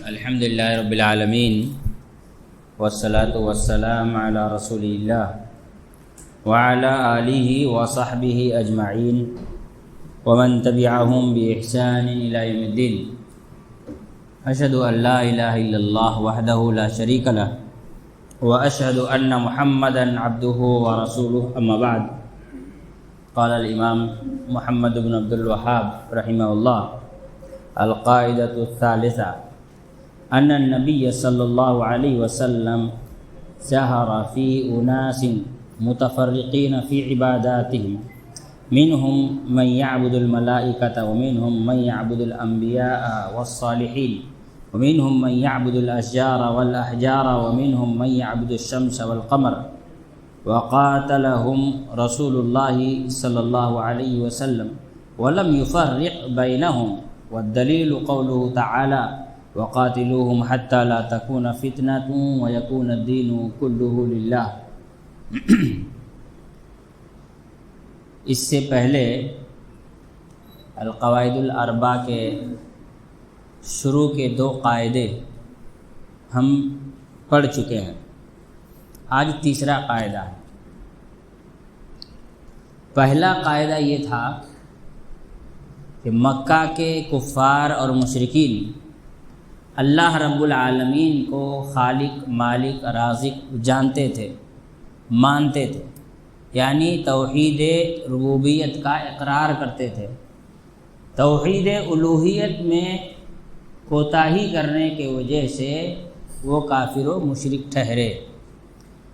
الحمدللہ رب العالمین والصلاة والسلام علی رسول اللہ وعلی آلہ وصحبہ اجمعین ومن تبعہم بإحسان الی یوم الدین۔ اشہد ان لا الہ الا اللہ وحدہ لا شریک لہ واشہد ان محمدا عبدہ ورسولہ، اما بعد۔ قال الامام محمد بن عبد الوهاب رحمہ اللہ القاعدۃ الثالثہ ان النبی صلی اللہ علیہ وسلم سہر فی اناس متفرقین فی عباداتہم منہم من یعبد الملائکۃ ومنہم من یعبد الانبیاء والصالحین ومنہم من یعبد الاشجار والاحجار ومنہم من یعبد الشمس والقمر، وقاتلهم رسول اللہ صلی اللہ علیہ وسلم ولم یفرق بینہم، والدلیل قوله تعالی وقاتلوہم حتی لا تکون فتنۃ ویکون الدین کلہ للہ۔ اس سے پہلے القواعد الاربع کے شروع کے 2 قاعدے ہم پڑھ چکے ہیں، آج تیسرا قاعدہ ہے۔ پہلا قاعدہ یہ تھا کہ مکہ کے کفار اور مشرکین اللہ رب العالمین کو خالق، مالک، رازق جانتے تھے، مانتے تھے، یعنی توحید ربوبیت کا اقرار کرتے تھے۔ توحید الوہیت میں کوتاہی کرنے کی وجہ سے وہ کافر و مشرک ٹھہرے۔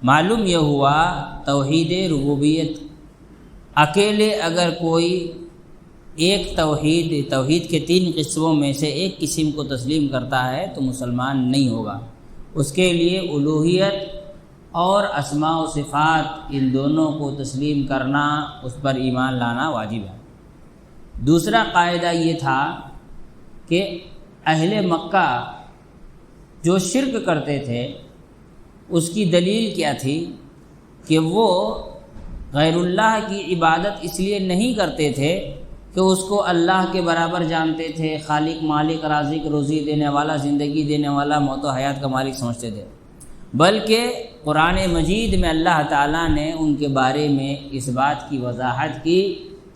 معلوم یہ ہوا توحید ربوبیت اکیلے اگر کوئی ایک توحید کے 3 قسموں میں سے ایک قسم کو تسلیم کرتا ہے تو مسلمان نہیں ہوگا۔ اس کے لیے الوہیت اور اسماء و صفات ان دونوں کو تسلیم کرنا، اس پر ایمان لانا واجب ہے۔ دوسرا قاعدہ یہ تھا کہ اہل مکہ جو شرک کرتے تھے اس کی دلیل کیا تھی کہ وہ غیر اللہ کی عبادت اس لیے نہیں کرتے تھے کہ اس کو اللہ کے برابر جانتے تھے، خالق، مالک، رازق، روزی دینے والا، زندگی دینے والا، موت و حیات کا مالک سمجھتے تھے، بلکہ قرآن مجید میں اللہ تعالیٰ نے ان کے بارے میں اس بات کی وضاحت کی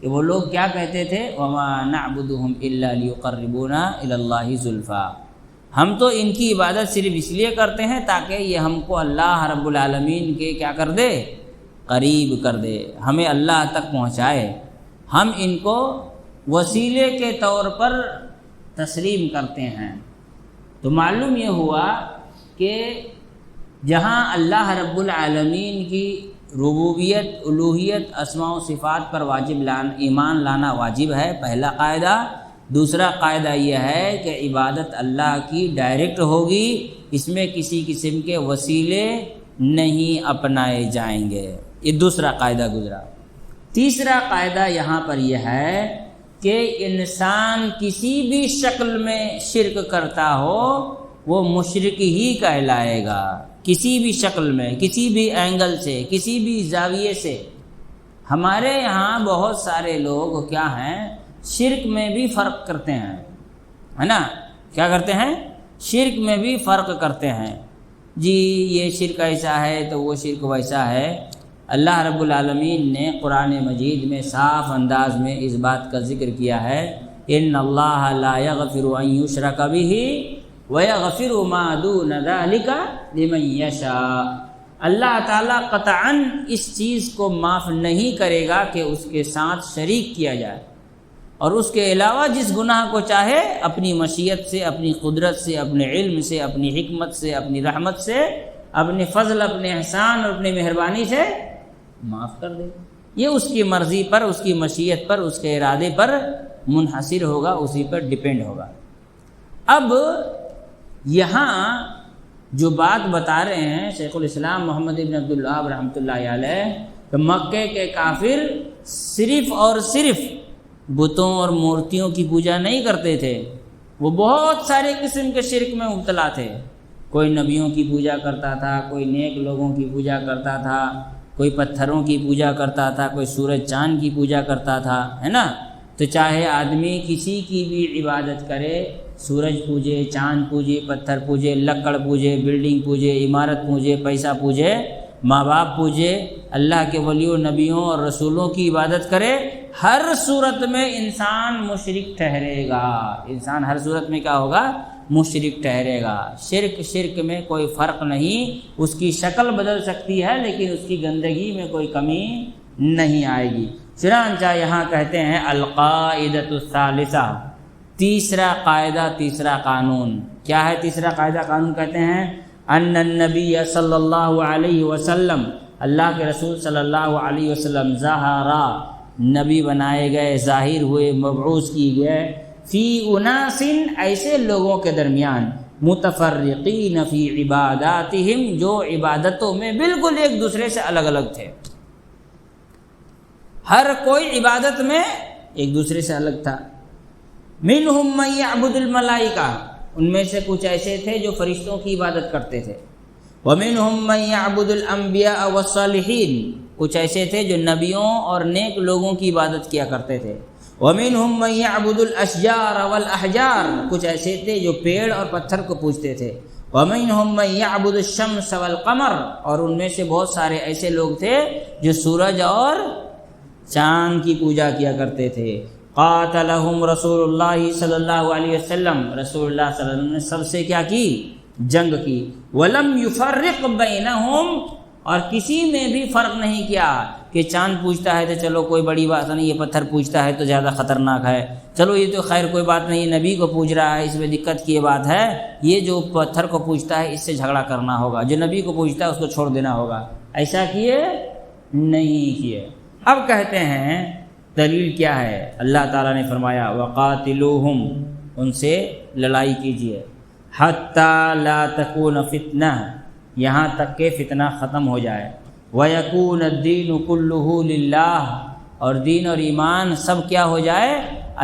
کہ وہ لوگ کیا کہتے تھے، وَمَا نَعْبُدُهُمْ إِلَّا لِيُقَرِّبُونَا إِلَى اللَّهِ زُلْفَىٰ، ہم تو ان کی عبادت صرف اس لیے کرتے ہیں تاکہ یہ ہم کو اللہ رب العالمین کے کیا کر دے، قریب کر دے، ہمیں اللہ تک پہنچائے، ہم ان کو وسیلے کے طور پر تسلیم کرتے ہیں۔ تو معلوم یہ ہوا کہ جہاں اللہ رب العالمین کی ربوبیت، الوہیت، اسماء و صفات پر ایمان لانا واجب ہے، پہلا قاعدہ۔ دوسرا قاعدہ یہ ہے کہ عبادت اللہ کی ڈائریکٹ ہوگی، اس میں کسی قسم کے وسیلے نہیں اپنائے جائیں گے۔ یہ دوسرا قاعدہ گزرا۔ تیسرا قاعدہ یہاں پر یہ ہے کہ انسان کسی بھی شکل میں شرک کرتا ہو وہ مشرک ہی کہلائے گا، کسی بھی شکل میں، کسی بھی اینگل سے، کسی بھی زاویے سے۔ ہمارے یہاں بہت سارے لوگ کیا ہیں، شرک میں بھی فرق کرتے ہیں، ہے نا؟ کیا کرتے ہیں؟ شرک میں بھی فرق کرتے ہیں، جی یہ شرک ایسا ہے تو وہ شرک ویسا ہے۔ اللہ رب العالمین نے قرآن مجید میں صاف انداز میں اس بات کا ذکر کیا ہے، ان اللہ لا یغفر ان یشرک بہ ویغفر ما دون ذلک لمن یشاء۔ اللہ تعالیٰ قطعاً اس چیز کو معاف نہیں کرے گا کہ اس کے ساتھ شریک کیا جائے، اور اس کے علاوہ جس گناہ کو چاہے اپنی مشیت سے، اپنی قدرت سے، اپنے علم سے، اپنی حکمت سے، اپنی رحمت سے، اپنے فضل، اپنے احسان اور اپنی مہربانی سے معاف کر دے۔ یہ اس کی مرضی پر، اس کی مشیت پر، اس کے ارادے پر منحصر ہوگا، اسی پر ڈیپینڈ ہوگا۔ اب یہاں جو بات بتا رہے ہیں شیخ الاسلام محمد بن عبد الوہاب رحمۃ اللہ علیہ کہ مکے کے کافر صرف اور صرف بتوں اور مورتیوں کی پوجا نہیں کرتے تھے، وہ بہت سارے قسم کے شرک میں مبتلا تھے۔ کوئی نبیوں کی پوجا کرتا تھا، کوئی نیک لوگوں کی پوجا کرتا تھا، کوئی پتھروں کی پوجا کرتا تھا، کوئی سورج چاند کی پوجا کرتا تھا، ہے نا؟ تو چاہے آدمی کسی کی بھی عبادت کرے، سورج پوجے، چاند پوجے، پتھر پوجے، لکڑ پوجے، بلڈنگ پوجے، عمارت پوجے، پیسہ پوجے، ماں باپ پوجے، اللہ کے ولیوں، نبیوں اور رسولوں کی عبادت کرے، ہر صورت میں انسان مشرک ٹھہرے گا۔ انسان ہر صورت میں کیا ہوگا؟ مشرک ٹھہرے گا۔ شرک میں کوئی فرق نہیں، اس کی شکل بدل سکتی ہے لیکن اس کی گندگی میں کوئی کمی نہیں آئے گی۔ چنانچہ یہاں کہتے ہیں القاعدۃ الثالثہ، تیسرا قاعدہ، تیسرا قانون۔ کیا ہے تیسرا قاعدہ قانون؟ کہتے ہیں ان النبی صلی اللہ علیہ وسلم، اللہ کے رسول صلی اللہ علیہ وسلم، ظہرا، نبی بنائے گئے، ظاہر ہوئے، مبعوث کیے گئے، فی اناس، ایسے لوگوں کے درمیان، متفرقین فی عباداتہم، جو عبادتوں میں بالکل ایک دوسرے سے الگ الگ تھے۔ ہر کوئی عبادت میں ایک دوسرے سے الگ تھا۔ منہم من یعبد الملائکہ، ان میں سے کچھ ایسے تھے جو فرشتوں کی عبادت کرتے تھے۔ ومنہم من یعبد الانبیاء والصالحین، کچھ ایسے تھے جو نبیوں اور نیک لوگوں کی عبادت کیا کرتے تھے۔ ومنہم من یعبد الاشجار والاحجار، کچھ ایسے تھے جو پیڑ اور پتھر کو پوجتے تھے۔ ومنہم من یعبد الشمس والقمر، اور ان میں سے بہت سارے ایسے لوگ تھے جو سورج اور چاند کی پوجا کیا کرتے تھے۔ قاتلہم رسول اللہ صلی اللہ علیہ وسلم، رسول اللہ صلی اللہ علیہ وسلم نے سب سے کیا کی؟ جنگ کی۔ ولم یفرق بینہم، اور کسی میں بھی فرق نہیں کیا کہ چاند پوجتا ہے تو چلو کوئی بڑی بات نہیں، یہ پتھر پوجتا ہے تو زیادہ خطرناک ہے، چلو یہ تو خیر کوئی بات نہیں، نبی کو پوج رہا ہے اس میں دقت کی یہ بات ہے، یہ جو پتھر کو پوجتا ہے اس سے جھگڑا کرنا ہوگا، جو نبی کو پوجتا ہے اس کو چھوڑ دینا ہوگا۔ ایسا کیے نہیں کیے۔ اب کہتے ہیں دلیل کیا ہے؟ اللہ تعالیٰ نے فرمایا وقاتلوہم، ان سے لڑائی کیجیے، حتی لا تکون فتنہ، یہاں تک کہ فتنہ ختم ہو جائے، ویکون الدین کلہ للہ، اور دین اور ایمان سب کیا ہو جائے؟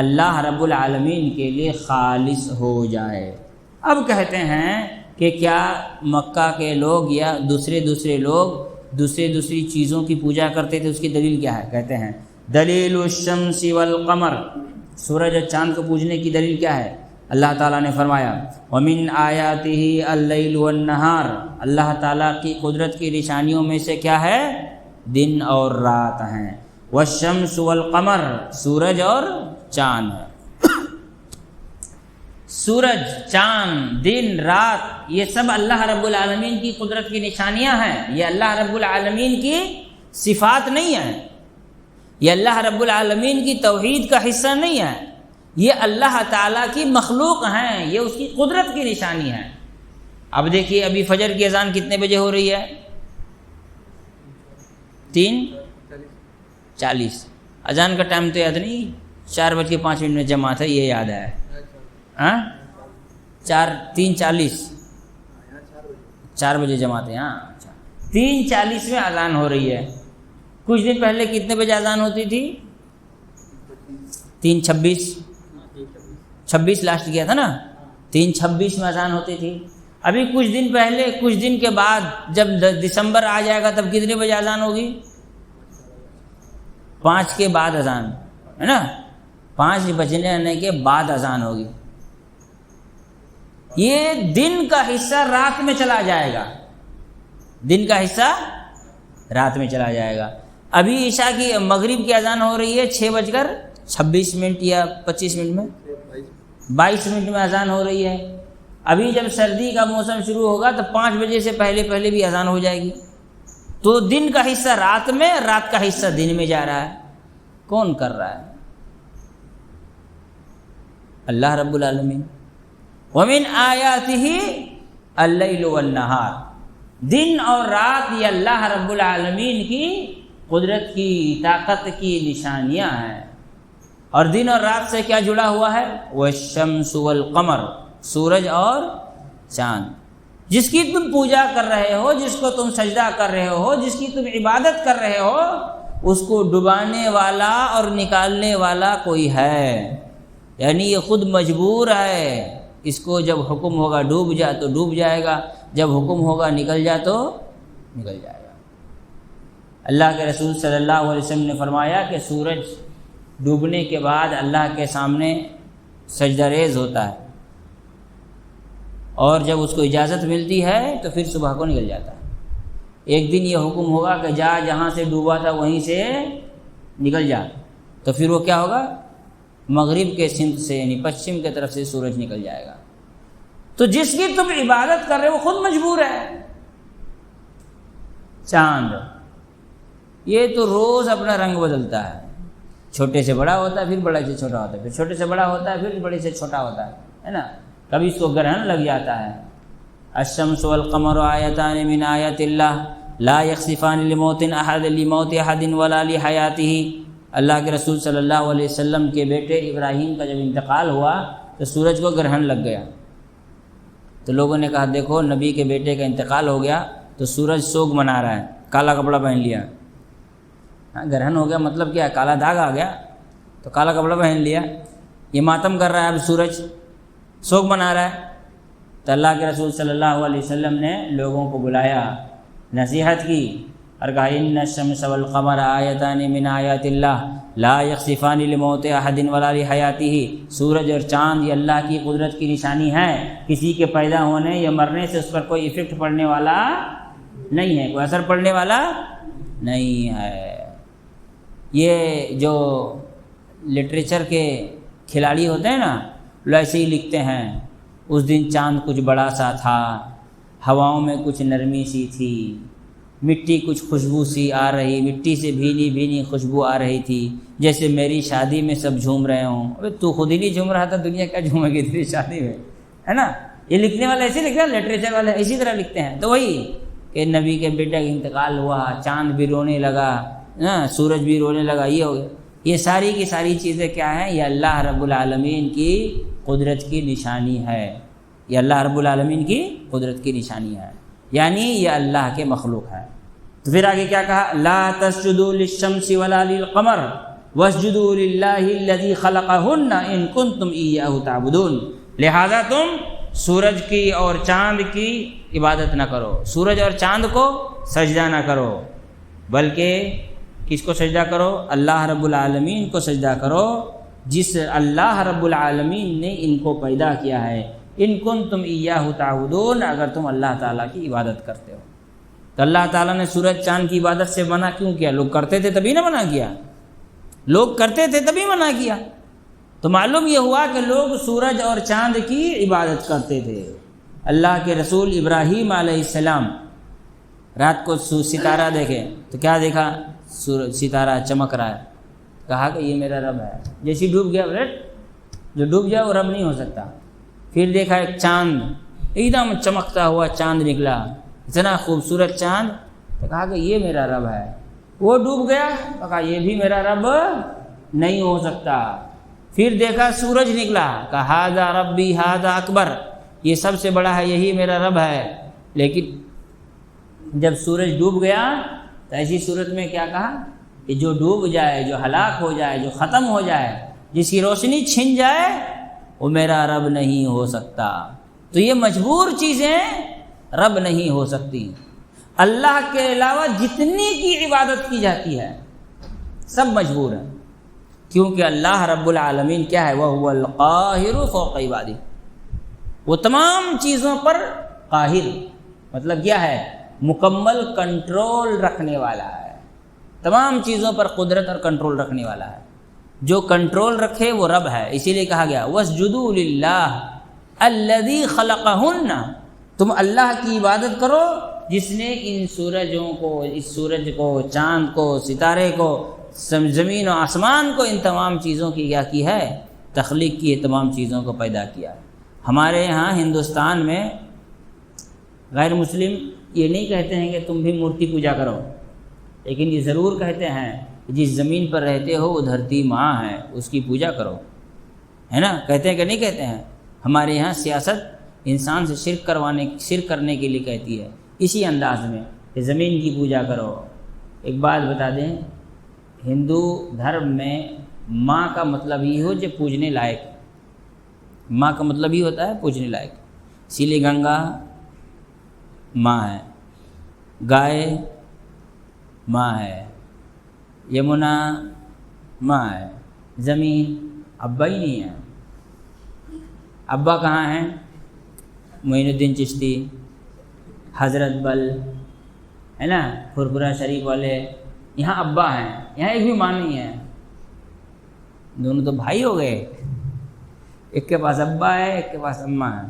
اللہ رب العالمین کے لیے خالص ہو جائے۔ اب کہتے ہیں کہ کیا مکہ کے لوگ یا دوسرے لوگ دوسری چیزوں کی پوجا کرتے تھے؟ اس کی دلیل کیا ہے؟ کہتے ہیں دلیل الشمس والقمر، سورج اور چاند کو پوجنے کی دلیل کیا ہے؟ اللہ تعالیٰ نے فرمایا وَمِنْ آیَاتِهِ اللَّيْلُ وَالنَّهَارُ، اللہ تعالیٰ کی قدرت کی نشانیوں میں سے کیا ہے؟ دن اور رات ہیں۔ وَالشَّمْسُ وَالْقَمَرُ، سورج اور چاند ہے۔ سورج، چاند، دن، رات، یہ سب اللہ رب العالمین کی قدرت کی نشانیاں ہیں، یہ اللہ رب العالمین کی صفات نہیں ہیں، یہ اللہ رب العالمین کی توحید کا حصہ نہیں ہے، یہ اللہ تعالیٰ کی مخلوق ہیں، یہ اس کی قدرت کی نشانی ہے۔ اب دیکھیے ابھی فجر کی اذان کتنے بجے ہو رہی ہے؟ 3:40۔ اذان کا ٹائم تو یاد نہیں، 4:05 میں جماعت ہے، یہ یاد ہے۔ 3:40، 4 بجے جماعت ہے۔ ہاں 3:40 میں اذان ہو رہی ہے۔ کچھ دن پہلے کتنے بجے اذان ہوتی تھی؟ 3:26 لاسٹ کیا تھا نا، 3:26 میں اذان ہوتی تھی۔ ابھی کچھ دن پہلے، کچھ دن کے بعد جب دسمبر آ جائے گا تب کتنے بجے اذان ہوگی؟ 5 کے بعد اذان ہے نا، 5 بجنے کے بعد اذان ہوگی۔ یہ دن کا حصہ رات میں چلا جائے گا، دن کا حصہ رات میں چلا جائے گا۔ ابھی عشاء کی مغرب کی اذان ہو رہی ہے 6:26 یا 25 منٹ میں، 22 منٹ میں اذان ہو رہی ہے۔ ابھی جب سردی کا موسم شروع ہوگا تو 5 بجے سے پہلے بھی اذان ہو جائے گی۔ تو دن کا حصہ رات میں، رات کا حصہ دن میں جا رہا ہے۔ کون کر رہا ہے؟ اللہ رب العالمین۔ وَمِنْ آیَاتِهِ اللَّيْلُ وَالنَّهَارُ، دن اور رات یہ اللہ رب العالمین کی قدرت کی، طاقت کی نشانیاں ہیں۔ اور دن اور رات سے کیا جڑا ہوا ہے؟ وَالشَّمْسُ وَالْقَمَرُ، سورج اور چاند۔ جس کی تم پوجا کر رہے ہو، جس کو تم سجدہ کر رہے ہو، جس کی تم عبادت کر رہے ہو، اس کو ڈبانے والا اور نکالنے والا کوئی ہے، یعنی یہ خود مجبور ہے۔ اس کو جب حکم ہوگا ڈوب جا تو ڈوب جائے گا، جب حکم ہوگا نکل جا تو نکل جائے گا۔ اللہ کے رسول صلی اللہ علیہ وسلم نے فرمایا کہ سورج ڈوبنے کے بعد اللہ کے سامنے سجدہ ریز ہوتا ہے، اور جب اس کو اجازت ملتی ہے تو پھر صبح کو نکل جاتا ہے۔ ایک دن یہ حکم ہوگا کہ جا جہاں سے ڈوبا تھا وہیں سے نکل جا، تو پھر وہ کیا ہوگا؟ مغرب کے سمت سے یعنی پچھم کی طرف سے سورج نکل جائے گا۔ تو جس کی تم عبادت کر رہے ہو وہ خود مجبور ہے۔ چاند یہ تو روز اپنا رنگ بدلتا ہے، چھوٹے سے بڑا ہوتا ہے، پھر بڑے سے چھوٹا ہوتا ہے، پھر چھوٹے سے بڑا ہوتا ہے، پھر بڑے سے چھوٹا ہوتا ہے نا۔ کبھی اس کو گرہن لگ جاتا ہے۔ الشمس والقمر آیتان من آیات اللہ لا یخسفان لموت احد ولا لحیاتہ۔ اللہ کے رسول صلی اللہ علیہ وسلم کے بیٹے ابراہیم کا جب انتقال ہوا تو سورج کو گرہن لگ گیا، تو لوگوں نے کہا دیکھو نبی کے بیٹے کا انتقال ہو گیا تو سورج سوگ منا رہا ہے، کالا کپڑا پہن لیا۔ گرہن ہو گیا مطلب کیا ہے؟ کالا داغ آ گیا تو کالا کپڑا پہن لیا، یہ ماتم کر رہا ہے، اب سورج سوگ منا رہا ہے۔ تو اللہ کے رسول صلی اللہ علیہ وسلم نے لوگوں کو بلایا، نصیحت کی اور کہا ان الشمس والقمر آیتان من آیات اللہ لا یخسفان لموت احد ولا لحیاتہ۔ سورج اور چاند یہ اللہ کی قدرت کی نشانی ہے، کسی کے پیدا ہونے یا مرنے سے اس پر کوئی ایفیکٹ پڑنے والا نہیں ہے، کوئی اثر پڑنے والا نہیں ہے۔ یہ جو لٹریچر کے کھلاڑی ہوتے ہیں نا، وہ ایسے ہی لکھتے ہیں، اس دن چاند کچھ بڑا سا تھا، ہواؤں میں کچھ نرمی سی تھی، مٹی کچھ خوشبو سی آ رہی، مٹی سے بھینی بھینی خوشبو آ رہی تھی، جیسے میری شادی میں سب جھوم رہے ہوں۔ ابے تو خود ہی نہیں جھوم رہا تھا، دنیا کیا جھومے گی تیری شادی میں، ہے نا۔ یہ لکھنے والے ایسے لکھتے ہیں، لٹریچر والے اسی طرح لکھتے ہیں۔ تو وہی کہ نبی کے بیٹے کا انتقال ہوا، چاند بھی رونے لگا، سورج بھی رونے لگا، یہ ہو گیا۔ یہ ساری کی ساری چیزیں کیا ہیں؟ یہ اللہ رب العالمین کی قدرت کی نشانی ہے، یہ اللہ رب العالمین کی قدرت کی نشانی ہے، یعنی یہ اللہ کے مخلوق ہے۔ تو پھر آگے کیا کہا؟ لا تسجدوا للشمس ولا للقمر واسجدوا للہ الذی خلقہن ان کنتم ایاہ تعبدون۔ لہذا تم سورج کی اور چاند کی عبادت نہ کرو، سورج اور چاند کو سجدہ نہ کرو، بلکہ کس کو سجدہ کرو؟ اللہ رب العالمین کو سجدہ کرو، جس اللہ رب العالمین نے ان کو پیدا کیا ہے۔ ان کنتم ایاہ تعبدون، اگر تم اللہ تعالیٰ کی عبادت کرتے ہو۔ تو اللہ تعالیٰ نے سورج چاند کی عبادت سے منع کیوں کیا؟ لوگ کرتے تھے تبھی نہ منع کیا، لوگ کرتے تھے تبھی منع کیا۔ تو معلوم یہ ہوا کہ لوگ سورج اور چاند کی عبادت کرتے تھے۔ اللہ کے رسول ابراہیم علیہ السلام رات کو ستارہ دیکھے تو کیا دیکھا؟ سورج ستارہ چمک رہا ہے، کہا کہ یہ میرا رب ہے۔ جیسے ڈوب گیا، جو ڈوب جائے وہ رب نہیں ہو سکتا۔ پھر دیکھا ایک چاند، ایک دم چمکتا ہوا چاند نکلا، اتنا خوبصورت چاند، تو کہا کہ یہ میرا رب ہے۔ وہ ڈوب گیا تو کہا یہ بھی میرا رب نہیں ہو سکتا۔ پھر دیکھا سورج نکلا، کہا ھذا ربی ھذا اکبر، یہ سب سے بڑا ہے، یہی میرا رب ہے۔ لیکن جب سورج ڈوب گیا تو ایسی صورت میں کیا کہا کہ جو ڈوب جائے، جو ہلاک ہو جائے، جو ختم ہو جائے، جس کی روشنی چھن جائے، وہ میرا رب نہیں ہو سکتا۔ تو یہ مجبور چیزیں رب نہیں ہو سکتی۔ اللہ کے علاوہ جتنی کی عبادت کی جاتی ہے سب مجبور ہیں، کیونکہ اللہ رب العالمین کیا ہے؟ وَهُوَ الْقَاهِرُ فَوْقَ عِبَادِهِ، وہ تمام چیزوں پر قاہر، مطلب کیا ہے؟ مکمل کنٹرول رکھنے والا ہے، تمام چیزوں پر قدرت اور کنٹرول رکھنے والا ہے۔ جو کنٹرول رکھے وہ رب ہے، اسی لیے کہا گیا وَاسْجُدُوا لِلَّهِ الَّذِي خَلَقَهُنَّ، تم اللہ کی عبادت کرو جس نے ان سورجوں کو، اس سورج کو، چاند کو، ستارے کو، زمین و آسمان کو، ان تمام چیزوں کی کیا کی ہے؟ تخلیق کی ہے، تمام چیزوں کو پیدا کیا ہے۔ ہمارے یہاں ہندوستان میں غیر مسلم یہ نہیں کہتے ہیں کہ تم بھی مورتی پوجا کرو، لیکن یہ ضرور کہتے ہیں کہ جس زمین پر رہتے ہو وہ دھرتی ماں ہے، اس کی پوجا کرو، ہے نا؟ کہتے ہیں کہ نہیں کہتے ہیں؟ ہمارے یہاں سیاست انسان سے شرک کرنے کے لیے کہتی ہے اسی انداز میں کہ زمین کی پوجا کرو۔ ایک بات بتا دیں، ہندو دھرم میں ماں کا مطلب یہ ہو جو پوجنے لائق، ماں کا مطلب یہ ہوتا ہے پوجنے لائق، اسی لیے گنگا ماں ہے، گائے ماں ہے، یمنا ماں ہے، زمین، ابا ہی نہیں ہے۔ ابا کہاں ہیں؟ معین الدین چشتی، حضرت بل ہے نا، پھرپھرا شریف والے، یہاں ابا ہیں، یہاں ایک بھی ماں نہیں ہے۔ دونوں تو بھائی ہو گئے، ایک کے پاس ابا ہے، ایک کے پاس اماں ہے۔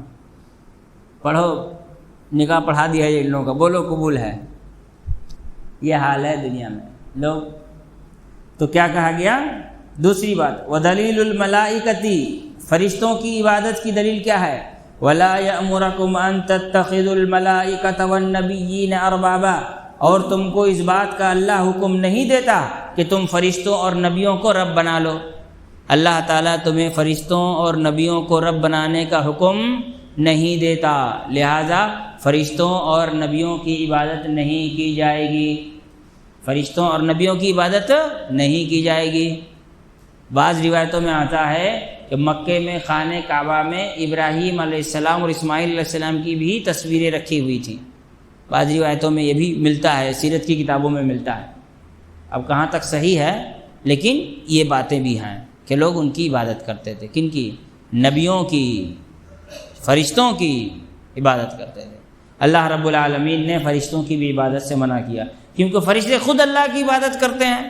پڑھو، نکاح پڑھا دیا ہے ان لوگوں کا، بولو قبول ہے۔ یہ حال ہے دنیا میں لوگ۔ تو کیا کہا گیا؟ دوسری بات، وَدَلِيلُ الْمَلَائِكَةِ، فرشتوں کی عبادت کی دلیل کیا ہے؟ وَلَا يَأْمُرَكُمْ أَن تَتَّخِذُوا الْمَلَائِكَةَ وَالنَّبِيِّينَ أَرْبَابًا، اور تم کو اس بات کا اللہ حکم نہیں دیتا کہ تم فرشتوں اور نبیوں کو رب بنا لو۔ اللہ تعالیٰ تمہیں فرشتوں اور نبیوں کو رب بنانے کا حکم نہیں دیتا، لہذا فرشتوں اور نبیوں کی عبادت نہیں کی جائے گی۔ فرشتوں اور نبیوں کی عبادت نہیں کی جائے گی۔ بعض روایتوں میں آتا ہے کہ مکے میں خانہ کعبہ میں ابراہیم علیہ السلام اور اسماعیل علیہ السلام کی بھی تصویریں رکھی ہوئی تھیں۔ بعض روایتوں میں یہ بھی ملتا ہے، سیرت کی کتابوں میں ملتا ہے۔ اب کہاں تک صحیح ہے، لیکن یہ باتیں بھی ہیں کہ لوگ ان کی عبادت کرتے تھے۔ کن کی؟ نبیوں کی، فرشتوں کی عبادت کرتے تھے۔ اللہ رب العالمین نے فرشتوں کی بھی عبادت سے منع کیا، کیونکہ فرشتے خود اللہ کی عبادت کرتے ہیں۔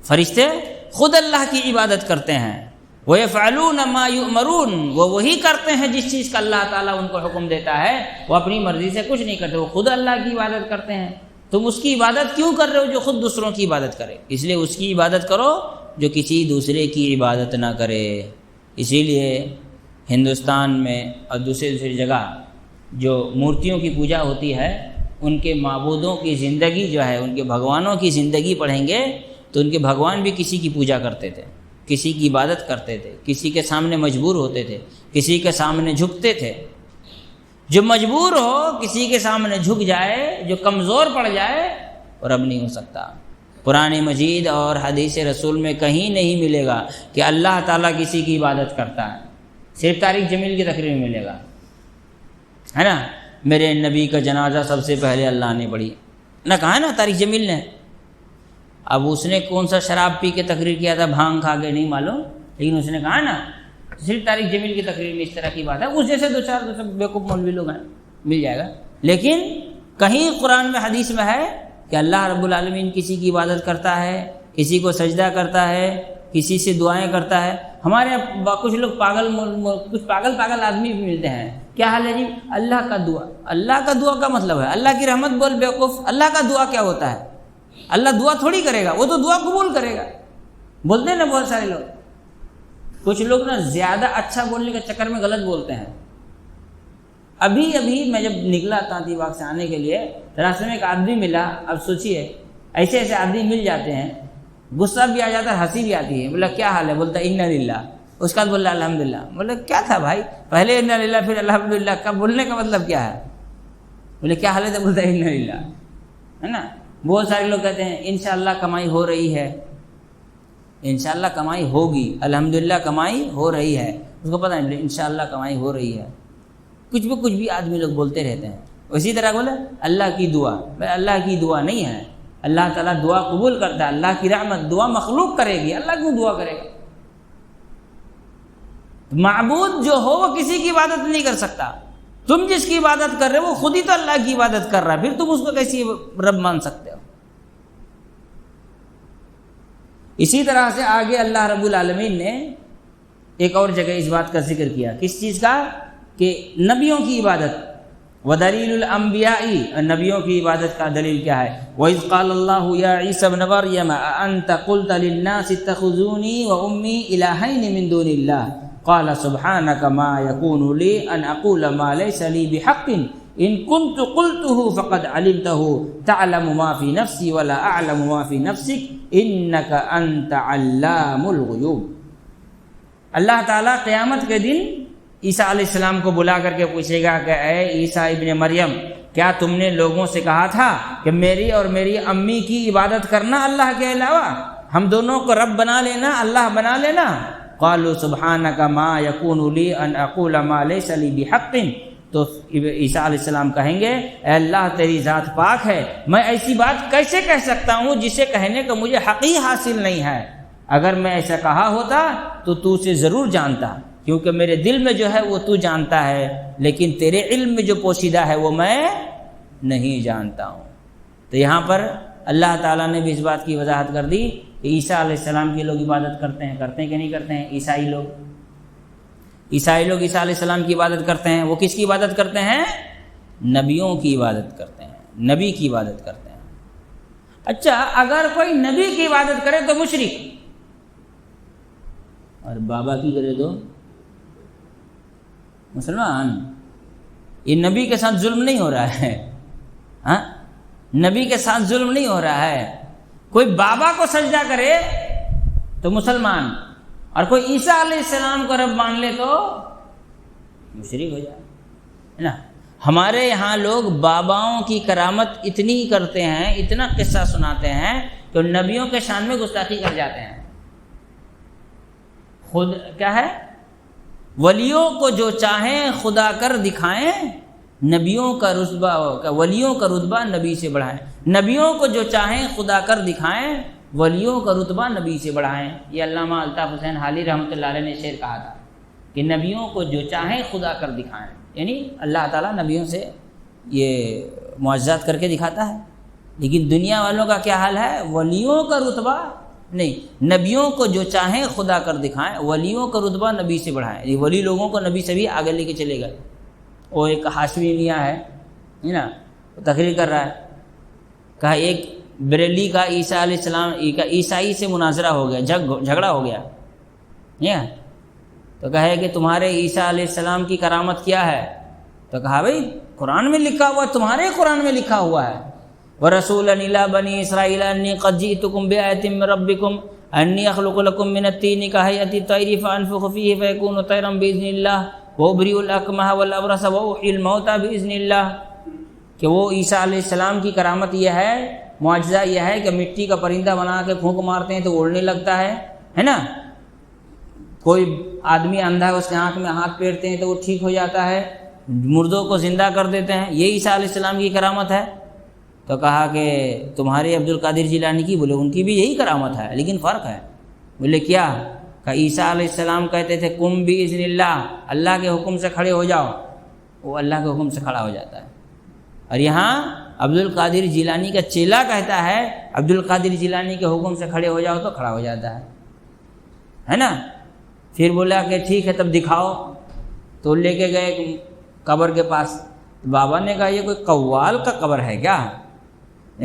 فرشتے خود اللہ کی عبادت کرتے ہیں۔ وَيَفْعَلُونَ مَا يُؤْمَرُونَ، وہ وہی کرتے ہیں جس چیز کا اللہ تعالیٰ ان کو حکم دیتا ہے، وہ اپنی مرضی سے کچھ نہیں کرتے، وہ خود اللہ کی عبادت کرتے ہیں۔ تم اس کی عبادت کیوں کر رہے ہو جو خود دوسروں کی عبادت کرے؟ اس لیے اس کی عبادت کرو جو کسی دوسرے کی عبادت نہ کرے۔ اسی لیے ہندوستان میں اور دوسری جگہ جو مورتیوں کی پوجا ہوتی ہے، ان کے معبودوں کی زندگی جو ہے، ان کے بھگوانوں کی زندگی پڑھیں گے تو ان کے بھگوان بھی کسی کی پوجا کرتے تھے، کسی کی عبادت کرتے تھے، کسی کے سامنے مجبور ہوتے تھے، کسی کے سامنے جھکتے تھے۔ جو مجبور ہو، کسی کے سامنے جھک جائے، جو کمزور پڑ جائے، وہ رب نہیں ہو سکتا۔ قرآن مجید اور حدیث رسول میں کہیں نہیں ملے گا کہ اللہ تعالیٰ کسی کی عبادت کرتا ہے، صرف طارق جمیل کی تقریر میں ملے گا، ہے نا۔ میرے نبی کا جنازہ سب سے پہلے اللہ نے پڑھی، نہ کہا نا طارق جمیل نے۔ اب اس نے کون سا شراب پی کے تقریر کیا تھا، بھانگ کھا کے نہیں معلوم، لیکن اس نے کہا نا صرف طارق جمیل کی تقریر میں اس طرح کی بات ہے۔ اس جیسے دو چار بیوقوف مولوی لوگ ہیں، مل جائے گا، لیکن کہیں قرآن میں حدیث میں ہے کہ اللہ رب العالمین کسی کی عبادت کرتا ہے، کسی کو سجدہ کرتا ہے، کسی سے دعائیں کرتا ہے۔ ہمارے یہاں کچھ لوگ کچھ پاگل آدمی بھی ملتے ہیں، کیا حال ہے جی؟ اللہ کا دعا۔ اللہ کا دعا کا مطلب ہے اللہ کی رحمت بول بیوقوف۔ اللہ کا دعا کیا ہوتا ہے؟ اللہ دعا تھوڑی کرے گا، وہ تو دعا قبول کرے گا۔ بولتے ہیں نا بہت سارے لوگ، کچھ لوگ نا زیادہ اچھا بولنے کے چکر میں غلط بولتے ہیں۔ ابھی میں جب نکلا تانتی باغ سے آنے کے لیے، راستے میں ایک آدمی ملا۔ اب سوچئے ایسے آدمی مل جاتے ہیں، غصہ بھی آ جاتا ہے، ہنسی بھی آتی ہے۔ بولا کیا حال ہے؟ بولتا انا للہ۔ اس کا بولا الحمدللہ۔ بولے کیا تھا بھائی؟ پہلے انا للہ پھر الحمدللہ کا بولنے کا مطلب کیا ہے؟ بولے کیا حال ہے؟ تو بولتا انا للہ، ہے نا۔ بہت سارے لوگ کہتے ہیں انشاءاللہ کمائی ہو رہی ہے، انشاءاللہ کمائی ہوگی، الحمدللہ کمائی ہو رہی ہے۔ اس کو پتہ نہیں انشاءاللہ کمائی ہو رہی ہے، کچھ بھی آدمی لوگ بولتے رہتے ہیں۔ اسی طرح بولے اللہ کی دعا، اللہ کی دعا نہیں ہے، اللہ تعالیٰ دعا قبول کرتا ہے، اللہ کی رحمت، دعا مخلوق کرے گی، اللہ کیوں دعا کرے گا؟ معبود جو ہو وہ کسی کی عبادت نہیں کر سکتا۔ تم جس کی عبادت کر رہے ہو وہ خود ہی تو اللہ کی عبادت کر رہا ہے، پھر تم اس کو کیسی رب مان سکتے ہو؟ اسی طرح سے آگے اللہ رب العالمین نے ایک اور جگہ اس بات کا ذکر کیا، کس چیز کا؟ کہ نبیوں کی عبادت۔ وَدَلِيلُ الْأَنْبِيَاءِ، نبیوں کی عبادت کا دلیل کیا ہے؟ وَإِذْ قَالَ اللَّهُ يَا عِيسَى ابْنَ مَرْيَمَ أَأَنْتَ قُلْتَ لِلنَّاسِ اتَّخِذُونِي وَأُمِّي إِلَٰهَيْنِ مِن دُونِ اللَّهِ قَالَ سُبْحَانَكَ مَا يَكُونُ لِي أَنْ أَقُولَ مَا لَيْسَ لِي بِحَقٍّ إِن كُنتُ قُلْتُهُ فَقَدْ عَلِمْتَهُ تَعْلَمُ مَا فِي نَفْسِي وَلَا أَعْلَمُ مَا فِي نَفْسِكَ إِنَّكَ أَنْتَ عَلَّامُ الْغُيُوبِ۔ اللہ تعالیٰ قیامت کے دن عیسیٰ علیہ السلام کو بلا کر کے پوچھے گا کہ اے عیسیٰ ابن مریم، کیا تم نے لوگوں سے کہا تھا کہ میری اور میری امی کی عبادت کرنا اللہ کے علاوہ، ہم دونوں کو رب بنا لینا، اللہ بنا لینا؟ قالوا سبحانک ما یکون لی ان اقول ما لیس لی بحق، تو عیسیٰ علیہ السلام کہیں گے اے اللہ تیری ذات پاک ہے، میں ایسی بات کیسے کہہ سکتا ہوں جسے کہنے کا مجھے حق ہی حاصل نہیں ہے؟ اگر میں ایسا کہا ہوتا تو اسے ضرور جانتا، کیونکہ میرے دل میں جو ہے وہ تو جانتا ہے، لیکن تیرے علم میں جو پوشیدہ ہے وہ میں نہیں جانتا ہوں۔ تو یہاں پر اللہ تعالیٰ نے بھی اس بات کی وضاحت کر دی کہ عیسیٰ علیہ السلام کے لوگ عبادت کرتے ہیں کہ نہیں کرتے ہیں؟ عیسائی لوگ عیسیٰ علیہ السلام کی عبادت کرتے ہیں۔ وہ کس کی عبادت کرتے ہیں؟ نبیوں کی عبادت کرتے ہیں، نبی کی عبادت کرتے ہیں۔ اچھا، اگر کوئی نبی کی عبادت کرے تو مشرک، اور بابا کی کرے تو مسلمان۔ یہ نبی کے ساتھ ظلم نہیں ہو رہا ہے، ہاں، نبی کے ساتھ ظلم نہیں ہو رہا ہے۔ کوئی بابا کو سجدہ کرے تو مسلمان، اور کوئی عیسیٰ علیہ السلام کو رب مان لے تو مشرک ہو جائے، ہے نا۔ ہمارے یہاں لوگ باباؤں کی کرامت اتنی کرتے ہیں، اتنا قصہ سناتے ہیں کہ نبیوں کے شان میں گستاخی کر جاتے ہیں۔ خود کیا ہے؟ ولیوں کو جو چاہیں خدا کر دکھائیں، نبیوں کا رتبہ، ولیوں کا رتبہ نبی سے بڑھائیں۔ نبیوں کو جو چاہیں خدا کر دکھائیں، ولیوں کا رتبہ نبی سے بڑھائیں۔ یہ علامہ الطاف حسین حالی رحمۃ اللہ علیہ نے شعر کہا تھا کہ نبیوں کو جو چاہیں خدا کر دکھائیں، یعنی اللہ تعالیٰ نبیوں سے یہ معجزات کر کے دکھاتا ہے، لیکن دنیا والوں کا کیا حال ہے؟ ولیوں کا رتبہ نہیں، نبیوں کو جو چاہیں خدا کر دکھائیں، ولیوں کا رتبہ نبی سے بڑھائیں۔ یہ ولی لوگوں کو نبی سے بھی آگے لے کے چلے گئے۔ وہ ایک ہاشمی میاں ہے نا، وہ تقریر کر رہا ہے، کہا ایک بریلی کا عیسیٰ علیہ السلام کا عیسائی سے مناظرہ ہو گیا، جھگڑا ہو گیا، تو کہے کہ تمہارے عیسیٰ علیہ السلام کی کرامت کیا ہے؟ تو کہا بھائی قرآن میں لکھا ہوا، تمہارے قرآن میں لکھا ہوا ہے، وَرَسُولًا إِلَىٰ بَنِي إِسْرَائِيلَ أَنِّي قَدْ جِئْتُكُم بِآيَةٍ مِّن رَّبِّكُمْ أَنِّي أَخْلُقُ لَكُم مِّنَ الطِّينِ كَهَيْئَةِ الطَّيْرِ فَأَنفُخُ فِيهِ فَيَكُونُ طَيْرًا بِإِذْنِ اللَّهِ وَأُبْرِئُ الْأَكْمَحَ وَالْأَبْرَصَ وَأُحْيِي الْمَوْتَىٰ بِإِذْنِ اللَّهِ، کہ وہ عیسیٰ علیہ السلام کی کرامت یہ ہے، معجزہ یہ ہے کہ مٹی کا پرندہ بنا کے پھونک مارتے ہیں تو اڑنے لگتا ہے نا۔ کوئی آدمی اندھا ہے، اس کے آنکھ میں ہاتھ پھیرتے ہیں تو وہ ٹھیک ہو جاتا ہے، مردوں کو زندہ کر دیتے ہیں، یہ عیسیٰ علیہ السلام کی کرامت ہے۔ تو کہا کہ تمہارے عبد القادر جیلانی کی، بولے ان کی بھی یہی کرامت ہے، لیکن فرق ہے۔ بولے کیا؟ کہ عیسیٰ علیہ السلام کہتے تھے قم بإذن اللہ، اللہ کے حکم سے کھڑے ہو جاؤ، وہ اللہ کے حکم سے کھڑا ہو جاتا ہے۔ اور یہاں عبد القادر جیلانی کا چیلا کہتا ہے عبد القادر جیلانی کے حکم سے کھڑے ہو جاؤ تو کھڑا ہو جاتا ہے نا۔ پھر بولا کہ ٹھیک ہے تب دکھاؤ، تو لے کے گئے قبر کے پاس۔ بابا نے کہا یہ کوئی قوال کا قبر ہے کیا؟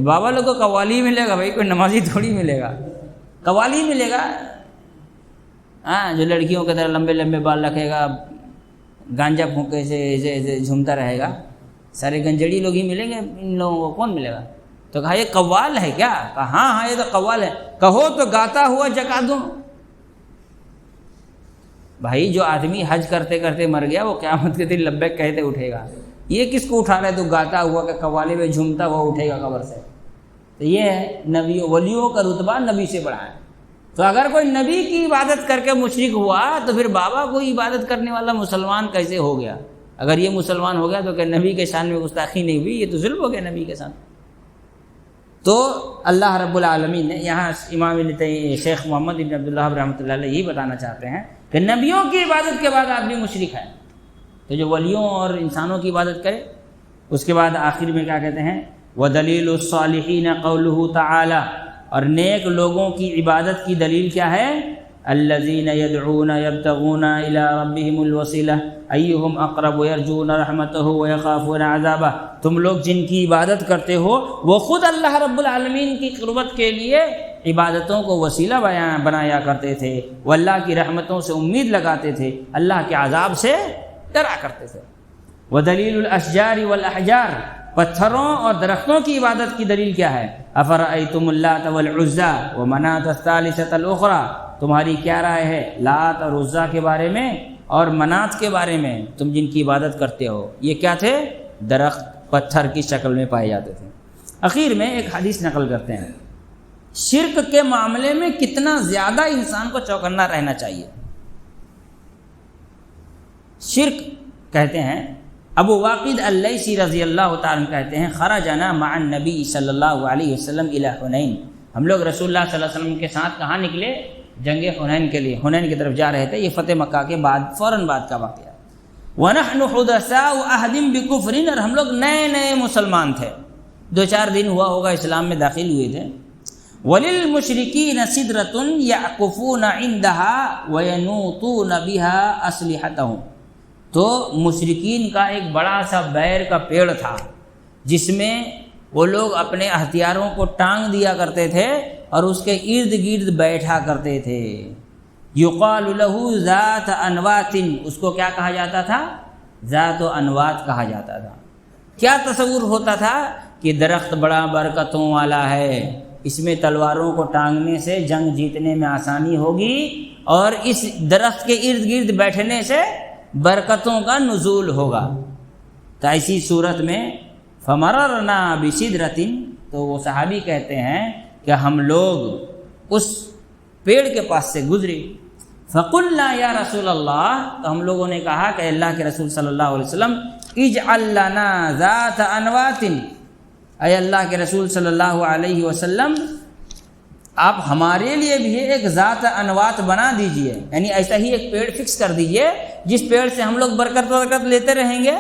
بابا لوگ کو قوالی ملے گا بھائی، کوئی نمازی تھوڑی ملے گا، قوالی ملے گا، ہاں، جو لڑکیوں کی طرح لمبے لمبے بال رکھے گا، گانجا پھونکے سے جھومتا رہے گا، سارے گنجڑی لوگ ہی ملیں گے، ان لوگوں کو کون ملے گا؟ تو کہا یہ قوال ہے کیا؟ کہا ہاں یہ تو قوال ہے، کہو تو گاتا ہوا جگا دوں۔ بھائی جو آدمی حج کرتے کرتے مر گیا وہ قیامت کے دن لبیک کہتے اٹھے گا، یہ کس کو اٹھا رہا ہے تو گاتا ہوا کہ قوالی میں جھومتا ہوا اٹھے گا قبر سے؟ تو یہ ہے نبی، ولیوں کا رتبہ نبی سے بڑھا ہے۔ تو اگر کوئی نبی کی عبادت کر کے مشرک ہوا تو پھر بابا کو عبادت کرنے والا مسلمان کیسے ہو گیا؟ اگر یہ مسلمان ہو گیا تو کہ نبی کے شان میں گستاخی نہیں ہوئی، یہ تو ظلم ہو گیا نبی کے ساتھ۔ تو اللہ رب العالمین نے یہاں امام شیخ محمد بن عبداللہ رحمۃ اللہ علیہ یہی بتانا چاہتے ہیں کہ نبیوں کی عبادت کے بعد آدمی مشرک ہے، تو جو ولیوں اور انسانوں کی عبادت کرے۔ اس کے بعد آخر میں کیا کہتے ہیں؟ وَدَلِيلُ الصَّالِحِينَ قَوْلُهُ تَعَالَى، اور نیک لوگوں کی عبادت کی دلیل کیا ہے؟ الَّذِينَ يَدْعُونَ يَبْتَغُونَ إِلَىٰ رَبِّهِمُ الْوَسِيلَةَ أَيُّهُمْ أَقْرَبُ وَيَرْجُونَ رَحْمَتَهُ وَيَخَافُونَ عَذَابَهُ، تم لوگ جن کی عبادت کرتے ہو وہ خود اللہ رب العالمین کی قربت کے لیے عبادتوں کو وسیلہ بنایا کرتے تھے، وہ اللہ کی رحمتوں سے امید لگاتے تھے، اللہ کے عذاب سے ڈرا کرتے تھے۔ وَدَلِيلُ الْأَشْجَارِ وَالْأَحْجَارِ، پتھروں اور درختوں کی عبادت کی دلیل کیا ہے؟ أَفَرَأَيْتُمُ اللَّاتَ وَالْعُزَّىٰ وَمَنَاةَ الثَّالِثَةَ الْأُخْرَىٰ، تمہاری کیا رائے ہے لات اور عزا کے بارے میں اور منات کے بارے میں، تم جن کی عبادت کرتے ہو؟ یہ کیا تھے؟ درخت پتھر کی شکل میں پائے جاتے تھے۔ اخیر میں ایک حدیث نقل کرتے ہیں، شرک کے معاملے میں کتنا زیادہ انسان کو چوکنا رہنا چاہیے۔ شرک کہتے ہیں، ابو واقد اللیثی رضی اللہ تعالیٰ عنہ کہتے ہیں، خرجنا مع النبی صلی اللہ علیہ وسلم الی حنین، ہم لوگ رسول اللہ صلی اللہ علیہ وسلم کے ساتھ کہاں نکلے؟ جنگ حنین کے لیے حنین کی طرف جا رہے تھے، یہ فتح مکہ کے بعد فوراً بعد کا واقعہ۔ وَنَحْنُ حُدَثَاءُ عَهْدٍ بِكُفْرٍ، اور ہم لوگ نئے نئے مسلمان تھے، 2-4 دن ہوا ہوگا اسلام میں داخل ہوئے تھے۔ وَلِلْمُشْرِكِينَ سِدْرَةٌ يَعْكُفُونَ عِنْدَهَا وَيَنُوطُونَ بِهَا أَسْلِحَتَهُم، تو مشرکین کا ایک بڑا سا بیر کا پیڑ تھا جس میں وہ لوگ اپنے ہتھیاروں کو ٹانگ دیا کرتے تھے اور اس کے ارد گرد بیٹھا کرتے تھے۔ یقال له ذات انوات، اس کو کیا کہا جاتا تھا؟ ذات و انوات کہا جاتا تھا۔ کیا تصور ہوتا تھا کہ درخت بڑا برکتوں والا ہے، اس میں تلواروں کو ٹانگنے سے جنگ جیتنے میں آسانی ہوگی اور اس درخت کے ارد گرد بیٹھنے سے برکتوں کا نزول ہوگا۔ تو ایسی صورت میں فمررنا بسدرۃ، تو وہ صحابی کہتے ہیں کہ ہم لوگ اس پیڑ کے پاس سے گزرے۔ فقلنا یا رسول اللہ، تو ہم لوگوں نے کہا کہ اللہ کے رسول صلی اللہ علیہ وسلم اجعل لنا ذات انوات، اے اللہ کے رسول صلی اللہ علیہ وسلم آپ ہمارے لیے بھی ایک ذات انوات بنا دیجئے، یعنی ایسا ہی ایک پیڑ فکس کر دیجئے جس پیڑ سے ہم لوگ برکت لیتے رہیں گے،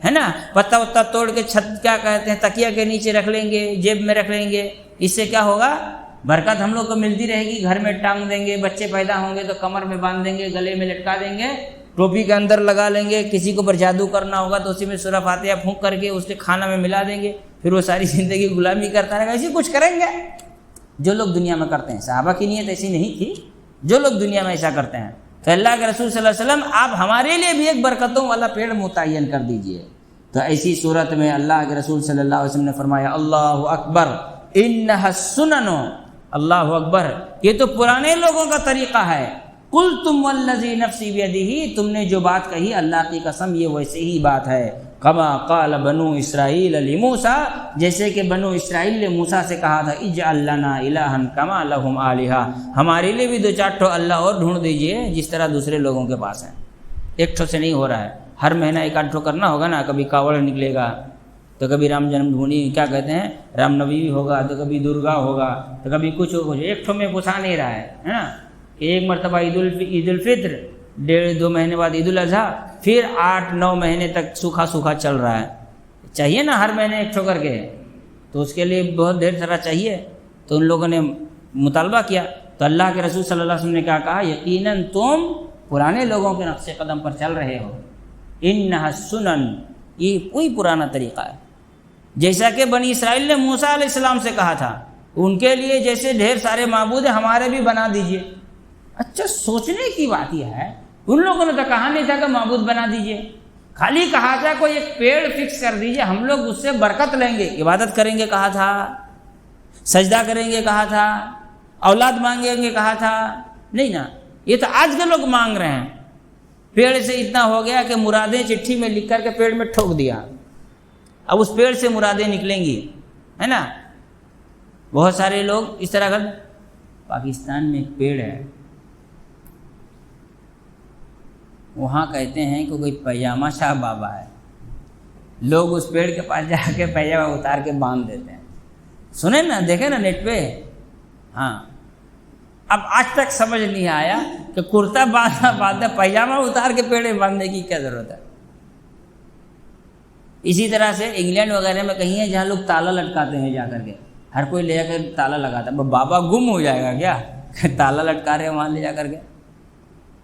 ہے نا، پتا وتا توڑ کے چھت کیا کہتے ہیں تکیہ کے نیچے رکھ لیں گے، جیب میں رکھ لیں گے، اس سے کیا ہوگا؟ برکت ہم لوگ کو ملتی رہے گی، گھر میں ٹانگ دیں گے، بچے پیدا ہوں گے تو کمر میں باندھ دیں گے، گلے میں لٹکا دیں گے، ٹوپی کے اندر لگا لیں گے، کسی کو پر جادو کرنا ہوگا تو اسی میں سورہ فاتحہ پھونک کر کے اس کے کھانا میں ملا دیں گے، پھر وہ ساری زندگی غلامی کرتا رہے گا۔ ایسی کچھ کریں گے جو لوگ دنیا میں کرتے ہیں، صحابہ کی نیت ایسی نہیں تھی، جو لوگ دنیا میں ایسا کرتے ہیں۔ تو اللہ کے رسول صلی اللہ علیہ وسلم آپ ہمارے لیے بھی ایک برکتوں والا پیڑ متعین کر دیجئے۔ تو ایسی صورت میں اللہ کے رسول صلی اللہ علیہ وسلم نے فرمایا اللہ اکبر انہا السنن، اللہ اکبر، یہ تو پرانے لوگوں کا طریقہ ہے۔ قلتم والذی نفسی بیدہ، تم نے جو بات کہی اللہ کی قسم یہ ویسے ہی بات ہے۔ کما قال بنو اسرائیل لموسیٰ، جیسے کہ بنو اسرائیل نے موسیٰ سے کہا تھا اجعل لنا الہا کما لہم آلہہ، ہمارے لیے بھی 2-4 ٹھو اللہ اور ڈھونڈ دیجئے جس طرح دوسرے لوگوں کے پاس ہیں۔ ایک ٹھو سے نہیں ہو رہا ہے، ہر مہینہ 1-8 ٹھو کرنا ہوگا نا، کبھی کاوڑ نکلے گا تو کبھی رام جنم بھومی کیا کہتے ہیں رام نومی ہوگا تو کبھی درگا ہوگا تو کبھی کچھ ہوگا، ایک ٹھو میں پوسا نہیں رہا ہے نا، کہ ایک مرتبہ عید الفطر، 1.5-2 مہینے بعد عید الاضحیٰ، پھر 8-9 مہینے تک سوکھا سوکھا چل رہا ہے۔ چاہیے نا ہر مہینے ایک ٹھو کر کے، تو اس کے لیے بہت ڈھیر سارا چاہیے، تو ان لوگوں نے مطالبہ کیا، تو اللہ کے رسول صلی اللہ علیہ وسلم نے کیا کہا؟ یقیناً تم پرانے لوگوں کے نقش قدم پر چل رہے ہو، انہا السنن، یہ کوئی پرانا طریقہ ہے۔ جیسا کہ بنی اسرائیل نے موسیٰ علیہ السلام سے کہا تھا ان کے لیے جیسے ڈھیر سارے معبود ہیں ہمارے بھی بنا دیجئے۔ اچھا سوچنے کی بات یہ ہے، ان لوگوں نے تو کہا نہیں تھا کہ معبود بنا دیجئے، خالی کہا تھا کوئی ایک پیڑ فکس کر دیجئے، ہم لوگ اس سے برکت لیں گے، عبادت کریں گے کہا تھا، سجدہ کریں گے کہا تھا، اولاد مانگیں گے کہا تھا، نہیں نا، یہ تو آج کے لوگ مانگ رہے ہیں۔ پیڑ سے اتنا ہو گیا کہ مرادیں چٹھی میں لکھ کر کے پیڑ میں ٹھوک دیا، اب اس پیڑ سے مرادیں نکلیں گی، ہے نا۔ بہت سارے لوگ اس طرح کر، پاکستان میں ایک پیڑ ہے، وہاں کہتے ہیں کہ کوئی پیجامہ شاہ بابا ہے، لوگ اس پیڑ کے پاس جا کے پیجامہ اتار کے باندھ دیتے ہیں، سنیں نا، دیکھیں نا نیٹ پہ۔ ہاں اب آج تک سمجھ نہیں آیا کہ کرتا باندھا پیجامہ اتار کے پیڑ باندھنے کی کیا ضرورت ہے۔ اسی طرح سے انگلینڈ وغیرہ میں کہیں ہے جہاں لوگ تالا لٹکاتے ہیں، جا کر کے ہر کوئی لے جا کر تالا لگاتا ہے، بابا گم ہو جائے گا کیا تالا لٹکا رہے ہیں وہاں لے جا کر کے،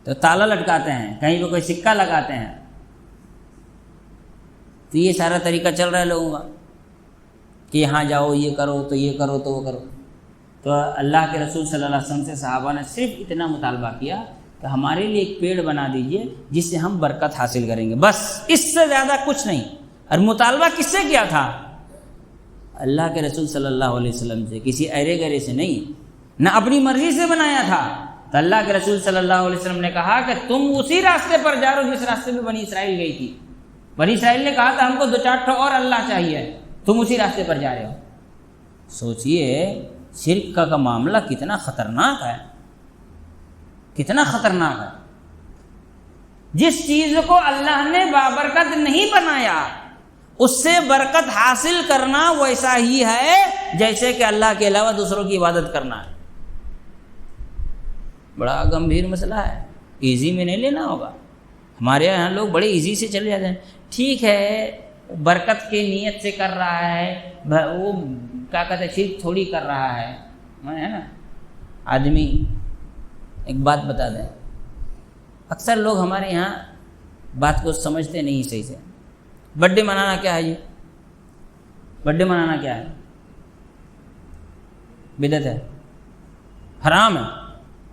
تو تالا لٹکاتے ہیں، کہیں پہ کوئی سکہ لگاتے ہیں، تو یہ سارا طریقہ چل رہا ہے لوگوں کا کہ یہاں جاؤ یہ کرو تو یہ کرو تو وہ کرو۔ تو اللہ کے رسول صلی اللہ علیہ وسلم سے صحابہ نے صرف اتنا مطالبہ کیا کہ ہمارے لیے ایک پیڑ بنا دیجئے جس سے ہم برکت حاصل کریں گے، بس اس سے زیادہ کچھ نہیں۔ اور مطالبہ کس سے کیا تھا؟ اللہ کے رسول صلی اللہ علیہ وسلم سے، کسی ایرے گرے سے نہیں، نہ اپنی مرضی سے بنایا تھا۔ تو اللہ کے رسول صلی اللہ علیہ وسلم نے کہا کہ تم اسی راستے پر جا رہے ہو جس راستے میں بنی اسرائیل گئی تھی۔ بنی اسرائیل نے کہا تھا ہم کو 2-4 ٹھو اور اللہ چاہیے، تم اسی راستے پر جا رہے ہو۔ سوچئے شرک کا معاملہ کتنا خطرناک ہے، کتنا خطرناک ہے۔ جس چیز کو اللہ نے بابرکت نہیں بنایا اس سے برکت حاصل کرنا ویسا ہی ہے جیسے کہ اللہ کے علاوہ دوسروں کی عبادت کرنا ہے۔ بڑا گمبھیر مسئلہ ہے، ایزی میں نہیں لینا ہوگا۔ ہمارے یہاں لوگ بڑے ایزی سے چلے جاتے ہیں، ٹھیک ہے برکت کی نیت سے کر رہا ہے، وہ کیا کہتے ہیں شرک تھوڑی کر رہا ہے نا۔ آدمی ایک بات بتا دیں، اکثر لوگ ہمارے یہاں بات کو سمجھتے نہیں صحیح سے۔ برتھ ڈے منانا کیا ہے؟ یہ برتھ ڈے منانا کیا ہے؟ بدعت ہے، حرام ہے۔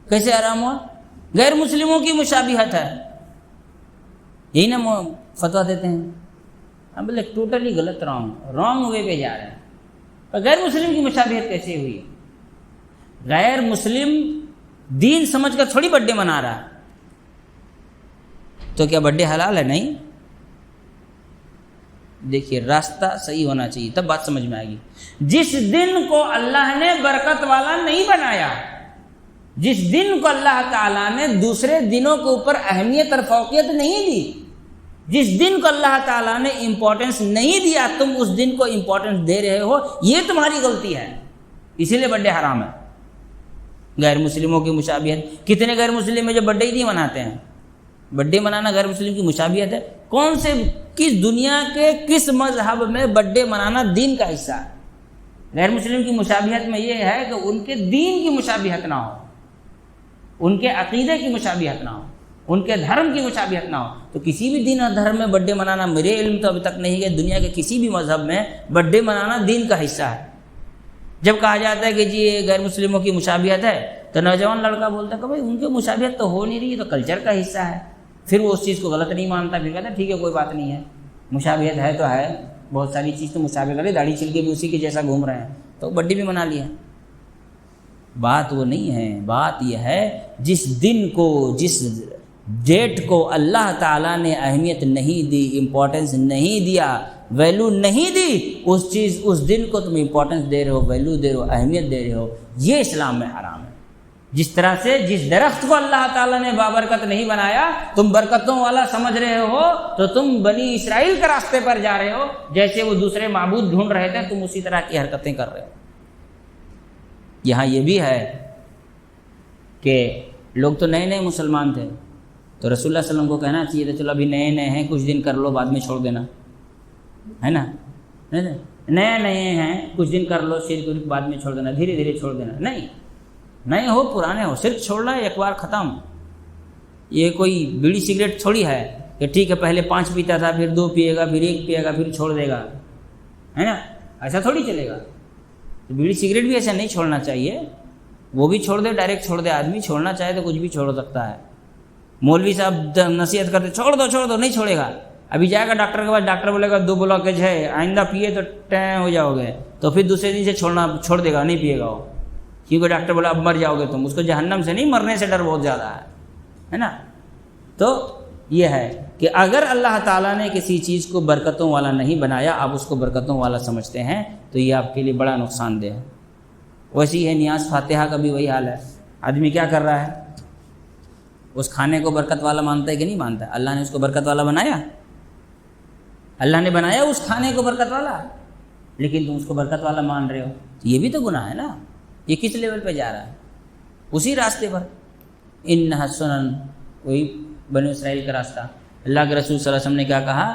کیسے حرام ہوا؟ غیر مسلموں کی مشابہت ہے، یہی نا فتویٰ دیتے ہیں۔ ہم بولے ٹوٹلی غلط، رانگ وے پہ جا رہے ہیں۔ پر غیر مسلم کی مشابہت کیسے ہوئی؟ غیر مسلم دین سمجھ کر تھوڑی برتھ ڈے منا رہا ہے، تو کیا برتھ ڈے حلال ہے؟ نہیں۔ دیکھیے راستہ صحیح ہونا چاہیے تب بات سمجھ میں آئے گی۔ جس دن کو اللہ نے برکت والا نہیں بنایا، جس دن کو اللہ تعالیٰ نے دوسرے دنوں کے اوپر اہمیت اور فوقیت نہیں دی، جس دن کو اللہ تعالیٰ نے امپورٹنس نہیں دیا، تم اس دن کو امپورٹنس دے رہے ہو، یہ تمہاری غلطی ہے، اسی لیے برتھ ڈے حرام ہے۔ غیر مسلموں کی مشابہت، کتنے غیر مسلم ہیں جو برتھ ڈے ہی نہیں مناتے ہیں؟ برتھ ڈے منانا غیر مسلم کی مشابہت ہے؟ کون سے کس دنیا کے کس مذہب میں برتھ ڈے منانا دین کا حصہ ہے؟ غیر مسلم کی مشابہت میں یہ ہے کہ ان کے دین کی مشابہت نہ ہو، ان کے عقیدے کی مشابہت نہ ہو، ان کے دھرم کی مشابہت نہ ہو۔ تو کسی بھی دین اور دھرم میں برتھ ڈے منانا، میرے علم تو ابھی تک نہیں کہ دنیا کے کسی بھی مذہب میں برتھ ڈے منانا دین کا حصہ ہے۔ جب کہا جاتا ہے کہ جی یہ غیر مسلموں کی مشابہت ہے، تو نوجوان لڑکا بولتا ہے کہ بھائی ان کی مشابہت تو ہو نہیں رہی، یہ تو کلچر کا حصہ ہے۔ پھر وہ اس چیز کو غلط نہیں مانتا، پھر کہتا ہے ٹھیک ہے کوئی بات نہیں ہے، مشابہت ہے تو ہے، بہت ساری چیز تو مشابہ کرے، داڑھی چھل کے بھی اسی کے جیسا گھوم رہے ہیں تو برتھ ڈے بھی منا لیا۔ بات وہ نہیں ہے، بات یہ ہے جس دن کو، جس ڈیٹ کو اللہ تعالیٰ نے اہمیت نہیں دی، امپورٹنس نہیں دیا، ویلو نہیں دی، اس دن کو تم امپورٹنس دے رہے ہو، ویلو دے رہے ہو، اہمیت دے رہے ہو، یہ اسلام میں حرام ہے۔ جس طرح سے جس درخت کو اللہ تعالیٰ نے بابرکت نہیں بنایا، تم برکتوں والا سمجھ رہے ہو، تو تم بنی اسرائیل کے راستے پر جا رہے ہو، جیسے وہ دوسرے معبود ڈھونڈ رہے تھے تم اسی طرح کی حرکتیں کر رہے ہو۔ یہاں یہ بھی ہے کہ لوگ تو نئے نئے مسلمان تھے، تو رسول اللہ صلی اللہ علیہ وسلم کو کہنا چاہیے تھا چلو ابھی نئے نئے ہیں، کچھ دن کر لو بعد میں چھوڑ دینا، ہے نا؟ نئے نئے ہیں کچھ دن کر لو، شرک بعد میں چھوڑ دینا، دھیرے دھیرے چھوڑ دینا۔ نہیں، نئے ہو پرانے ہو، صرف چھوڑنا ہے ایک بار ختم۔ یہ کوئی بیڑی سگریٹ تھوڑی ہے کہ ٹھیک ہے پہلے 5 پیتا تھا، پھر 2 پیے گا، پھر 1 پیے گا، پھر چھوڑ دے گا، ہے نا؟ ایسا تھوڑی چلے گا۔ تو بیڑی سگریٹ بھی ایسا نہیں چھوڑنا چاہیے، وہ بھی چھوڑ دے، ڈائریکٹ چھوڑ دے۔ آدمی چھوڑنا چاہے تو کچھ بھی چھوڑ سکتا ہے۔ مولوی صاحب نصیحت کرتے چھوڑ دو، نہیں چھوڑے گا۔ ابھی جائے گا ڈاکٹر کے پاس، ڈاکٹر بولے گا 2 بلاکیج ہے، آئندہ پیے تو ٹیں ہو جاؤ گے، تو پھر دوسرے دن سے چھوڑ دے گا، نہیں پیے گا وہ، کیونکہ ڈاکٹر بولا اب مر جاؤ گے تم۔ اس کو جہنم سے نہیں، مرنے سے ڈر بہت زیادہ ہے نا؟ تو یہ ہے کہ اگر اللہ تعالیٰ نے کسی چیز کو برکتوں والا نہیں بنایا، آپ اس کو برکتوں والا سمجھتے ہیں، تو یہ آپ کے لیے بڑا نقصان دہ ہے۔ ویسی ہے نیاز فاتحہ کا بھی وہی حال ہے۔ آدمی کیا کر رہا ہے؟ اس کھانے کو برکت والا مانتا ہے کہ نہیں مانتا؟ اللہ نے اس کو برکت والا بنایا، اللہ نے بنایا اس کھانے کو برکت والا، لیکن تم اس کو برکت والا مان رہے ہو، یہ بھی تو گناہ ہے نا۔ یہ کس لیول پہ جا رہا ہے؟ اسی راستے پر۔ انھا سنن، وہی بنی اسرائیل کا راستہ۔ اللہ کے رسول صلی اللہ علیہ وسلم نے کیا کہا؟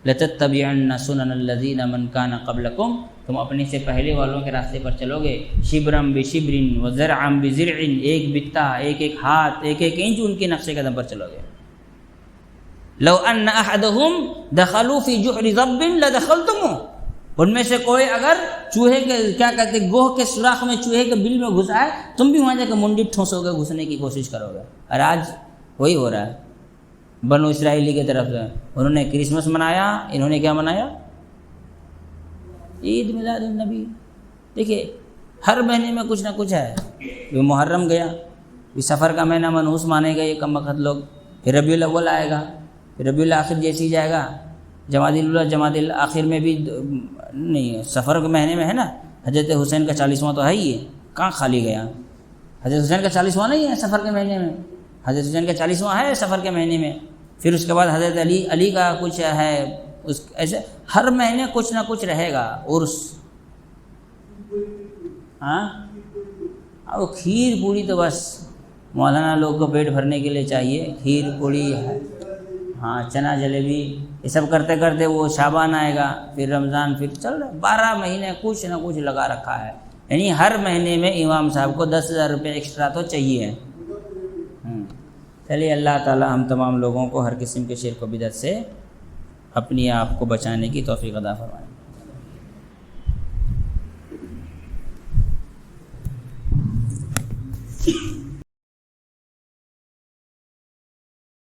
لَتَتَّبِعَنَّ سُنَنَ الَّذِينَ مَنْ كَانَ قَبْلَكُمْ، تم اپنے سے پہلے والوں کے راستے پر چلو گے، شبرم بشبرن وزرعم بزرع، ایک بتا، ایک ہاتھ، ایک انچ ان کے نقشے قدم پر چلو گے۔ لو ان احدهم دخلوا في جحر ضب لدخلتموه، ان میں سے کوئی اگر چوہے کے کیا کہتے گوہ کے سوراخ میں، چوہے کے بل میں گھس آئے، تم بھی وہاں جا کے منڈی ٹھونسو گے، گھسنے کی کوشش کرو گے۔ اور آج وہی ہو رہا ہے بنو اسرائیلی کی طرف سے۔ انہوں نے کرسمس منایا، انہوں نے کیا منایا؟ عید میلاد النبی۔ دیکھیے ہر مہینے میں کچھ نہ کچھ ہے۔ یہ محرم گیا، یہ سفر کا مہینہ منحوس مانے گا یہ کم وقت لوگ، پھر ربیع الاول آئے گا، پھر ربیع الاخر جیسی جائے گا، جمادی الاول، جمادی الاخر میں بھی نہیں، سفر کے مہینے میں ہے نا۔ حضرت حسین کا 40واں تو ہے ہی ہے، کہاں خالی گیا؟ حضرت حسین کا 40واں نہیں ہے سفر کے مہینے میں، حضرت حسین کا 40واں ہے سفر کے مہینے میں۔ پھر اس کے بعد حضرت علی کا کچھ ہے، اس ایسے ہر مہینے کچھ نہ کچھ رہے گا عرس۔ ہاں وہ کھیر پوری تو بس مولانا لوگ کو پیٹ بھرنے کے لیے چاہیے کھیر پوڑی، ہاں چنا جلیبی، یہ سب کرتے کرتے وہ شعبان آئے گا، پھر رمضان، پھر چل رہا 12 مہینے کچھ نہ کچھ لگا رکھا ہے، یعنی ہر مہینے میں امام صاحب کو 10,000 روپے ایکسٹرا تو چاہیے۔ چلیے اللہ تعالی ہم تمام لوگوں کو ہر قسم کے شرک و بدعت سے اپنی آپ کو بچانے کی توفیق عطا فرمائے۔